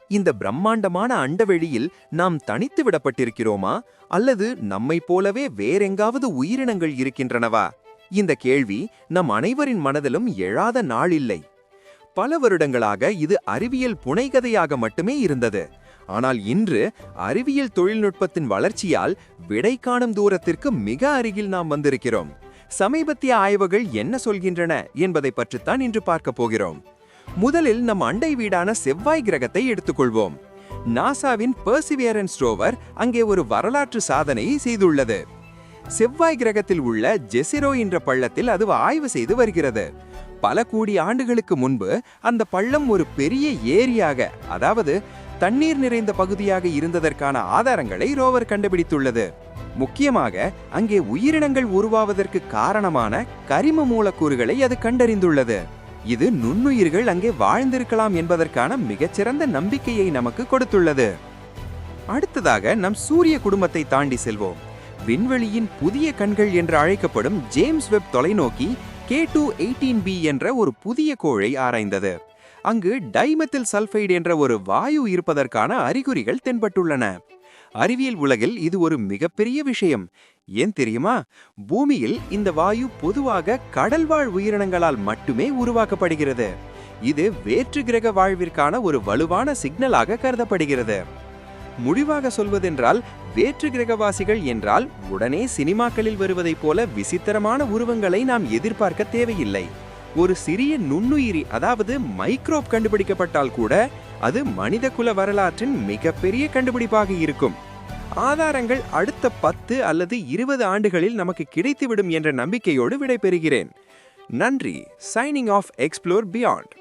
இந்த பிரம்மாண்டமான அண்டவெளியில் நாம் தனித்து விடப்பட்டிருக்கிறோமா அல்லது நம்மைப் போலவே வேறெங்காவது உயிரினங்கள் இருக்கின்றனவா? இந்த கேள்வி நம் அனைவரின் மனதிலும் எழாத நாளில்லை. பல வருடங்களாக இது அறிவியல் புனைகதையாக மட்டுமே இருந்தது. ஆனால் இன்று அறிவியல் தொழில்நுட்பத்தின் வளர்ச்சியால் விடை காணும் தூரத்திற்கு மிக அருகில் நாம் வந்திருக்கிறோம். சமீபத்திய ஆய்வுகள் என்ன சொல்கின்றன என்பதை பற்றித்தான் இன்று பார்க்க போகிறோம். முதலில் நம் அண்டை வீடான செவ்வாய் கிரகத்தை எடுத்துக்கொள்வோம். நாசாவின் பெர்சிவியரன்ஸ் ரோவர் அங்கே ஒரு வரலாற்று சாதனையை செய்துள்ளது. செவ்வாய் கிரகத்தில் உள்ள ஜெசிரோ என்ற பள்ளத்தில் அது ஆய்வு செய்து வருகிறது. பல கோடி ஆண்டுகளுக்கு முன்பு அந்த பள்ளம் ஒரு பெரிய ஏரியாக, அதாவது தண்ணீர் நிறைந்த பகுதியாக இருந்ததற்கான ஆதாரங்களை ரோவர் கண்டுபிடித்துள்ளது. முக்கியமாக அங்கே உயிரினங்கள் உருவாவதற்கு காரணமான கரிம மூலக்கூறுகளை அது கண்டறிந்துள்ளது. இது நுண்ணுயிர்கள் அங்கே வாழ்ந்திருக்கலாம் என்பதற்கான மிகச்சிறந்த நம்பிக்கையை நமக்கு கொடுத்துள்ளது. அடுத்ததாக நம் சூரிய குடும்பத்தை தாண்டி செல்வோம். விண்வெளியின் புதிய கண்கள் என்று அழைக்கப்படும் ஜேம்ஸ் வெப் தொலைநோக்கி K2-18b என்ற ஒரு புதிய கோளை ஆராய்ந்தது. அங்கு டைமெத்தில் சல்பைடு என்ற ஒரு வாயு இருப்பதற்கான அறிகுறிகள் தென்பட்டுள்ளன. அறிவியல் உலகில் இது ஒரு மிகப்பெரிய விஷயம். ஏன் தெரியுமா? பூமியில் இந்த வாயு பொதுவாக கடல்வாழ் உயிரினங்களால் மட்டுமே உருவாக்கப்படுகிறது. இது வேற்று கிரக வாழ்விற்கான ஒரு வலுவான சிக்னலாக கருதப்படுகிறது. முடிவாக சொல்வதென்றால், வேற்று கிரகவாசிகள் என்றால் உடனே சினிமாக்களில் வருவதைப் போல விசித்திரமான உருவங்களை நாம் எதிர்பார்க்க தேவையில்லை. ஒரு சிறிய நுண்ணுயிரி, அதாவது மைக்ரோப் கண்டுபிடிக்கப்பட்டால் கூட அது மனித குல வரலாற்றின் மிகப்பெரிய கண்டுபிடிப்பாக இருக்கும். ஆதாரங்கள் அடுத்த 10 அல்லது 20 ஆண்டுகளில் நமக்கு கிடைத்துவிடும் என்ற நம்பிக்கையோடு விடைபெறுகிறேன். நன்றி. Signing off explore beyond.